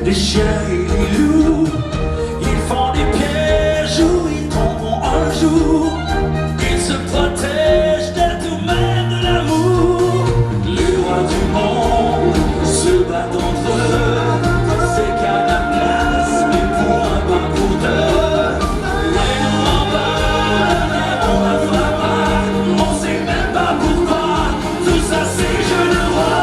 les chiens et les loups. Ils font des pièges où ils tomberont un jour. Ils se protègent de tout, même de l'amour. Les rois du monde se battent entre eux. C'est qu'à la place, mais pour un pas pour deux. Et nous en bas, on a frappé. On sait même pas pourquoi. Tout ça c'est jeu de roi.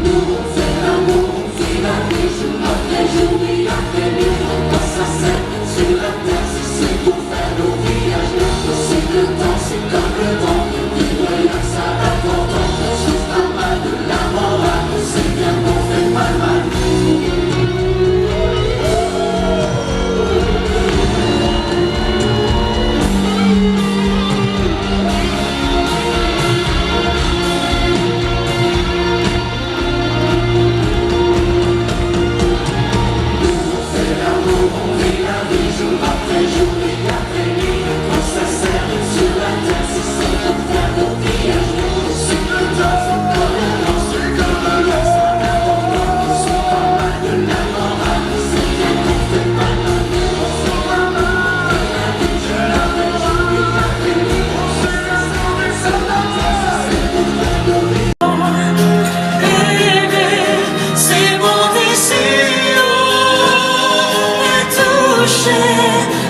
Nous on fait l'amour, on fait la vie, jour après jour, nuit après nuit. Quand ça sert sur la terre, si c'est pour faire nos villages. C'est le temps, c'est comme le vent. Vivre là, ça va pourtant. On souffre pas mal de la morale. On sait bien qu'on fait pas le mal.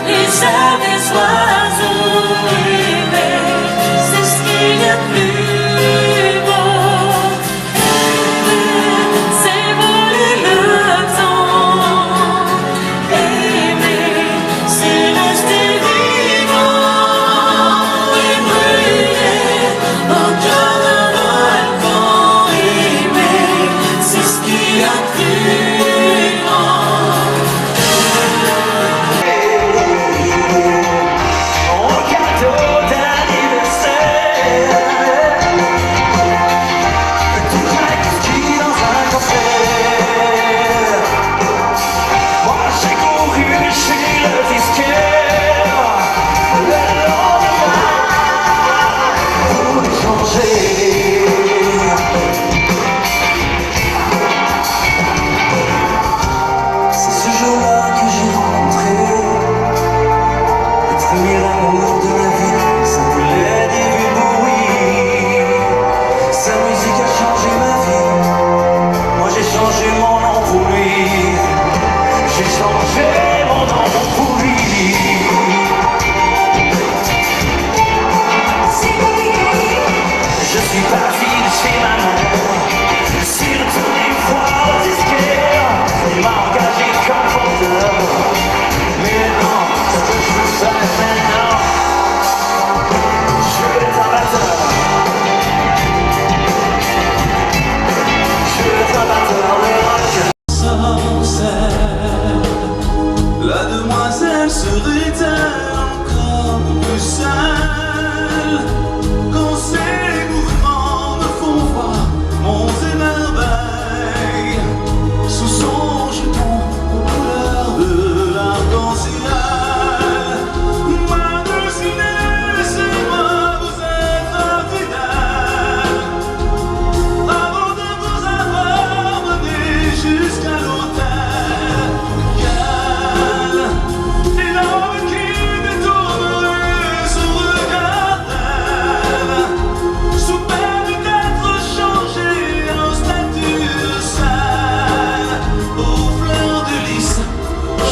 Les ailes des oiseaux aimés, c'est ce qu'il y a de plus beau. Aimer, c'est voler le temps. Aimer, c'est rester vivant et brûler au cœur d'un volcan. Aimer, c'est ce qu'il y a de plus grand. La demoiselle serait-elle encore plus seule quand ses mouvements me font voir monts et merveilles sous son jeton aux couleurs de l'arc-en-ciel. Ma destinée, c'est moi vous être fidèle avant de vous avoir mené jusqu'à l'autel.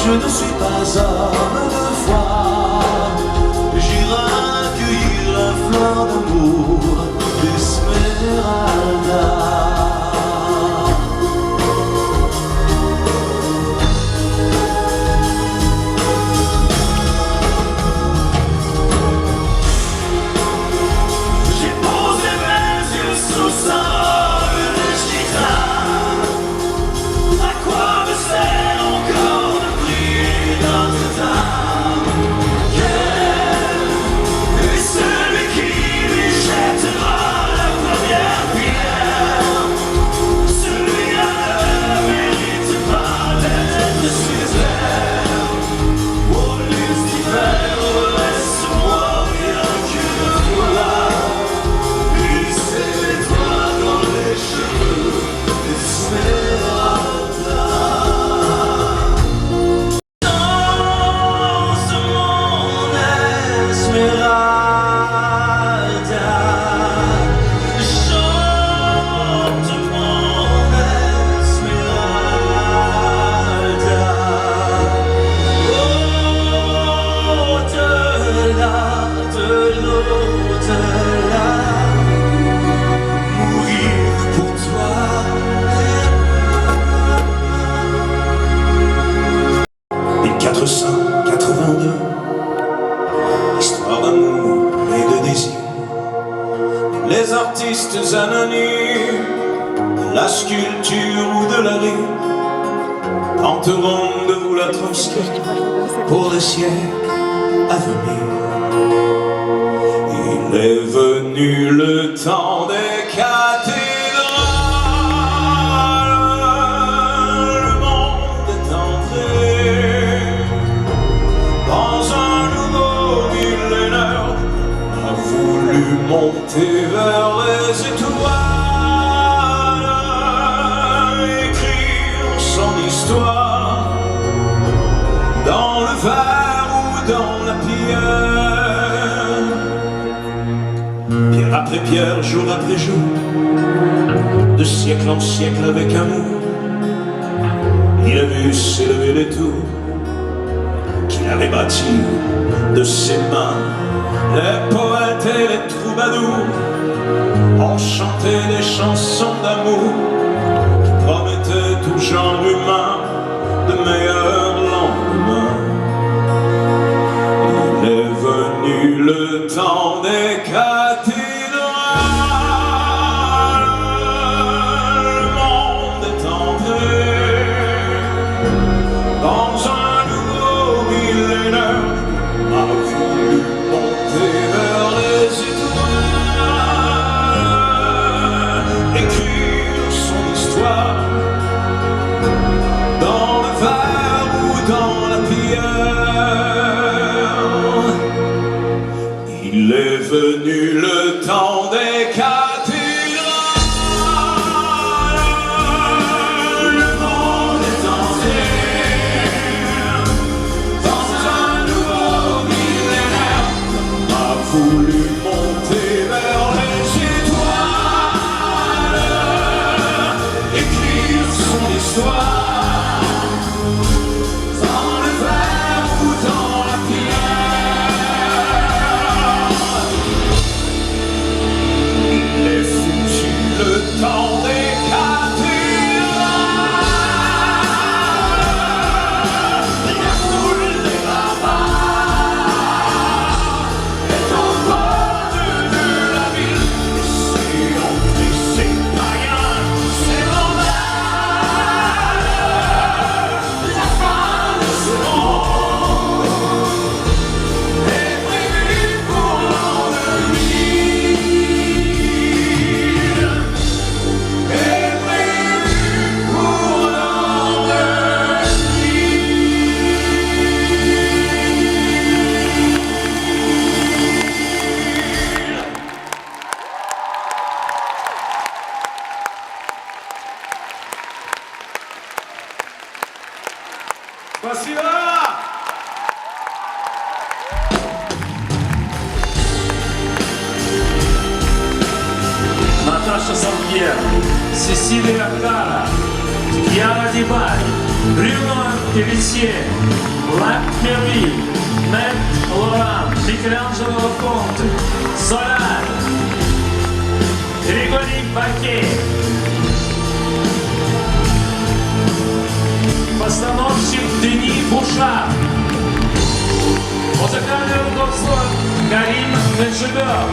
Je ne suis pas homme de foi, j'irai accueillir la fleur d'amour d'Esmeralda. J'ai posé mes yeux sous sa robe de chagrin. À quoi me sert encore de prier Notre-Dame? Et celui qui lui jettera la première pierre, celui-là ne mérite pas d'être Césaire. Oh Lucifer, laisse-moi rien que le voir, glisser les doigts dans les cheveux d'Esmeralda. artistes anonymes, de la sculpture ou de la rue, tenteront de vous la transcrire pour les siècles à venir. Il est venu le temps des cathédrales, le monde est entré dans un nouveau millénaire, a voulu monter vers les étoiles, écrire son histoire dans le verre ou dans la pierre. Pierre après pierre, jour après jour, de siècle en siècle avec amour, il a vu s'élever les tours qu'il avait bâties de ses mains. Les poètes et les troubadours ont chanté des chansons d'amour qui promettaient tout genre humain de meilleurs lendemains. Il est venu le temps des cathédrales, le monde est entré dans un nouveau millénaire, a voulu monter vers les étoiles, écrire son histoire dans le verre ou dans la pierre. Il est venu le temps des cathédrales, le monde est entré dans un nouveau millénaire, a voulu monter vers les étoiles, écrire son histoire dans le verre ou dans la pierre. Il est foutu le temps des cathédrales, la foule des barbares est aux portes de la ville. C'est entré, c'est païen, c'est vandale, la fin de ce monde est prévue pour l'an 2000, est prévue pour l'an 2000. Спасибо! Наташа Салпьер, Сесилия Кара, Яна Дибай, Брюно Пелисье, Лак Мервиль, Мэтт Лоран, Микеланджело Конте, Солярь, Григорий Бакей, постановщик Дени Бушар, музыкальное руководство Карим Меджибер,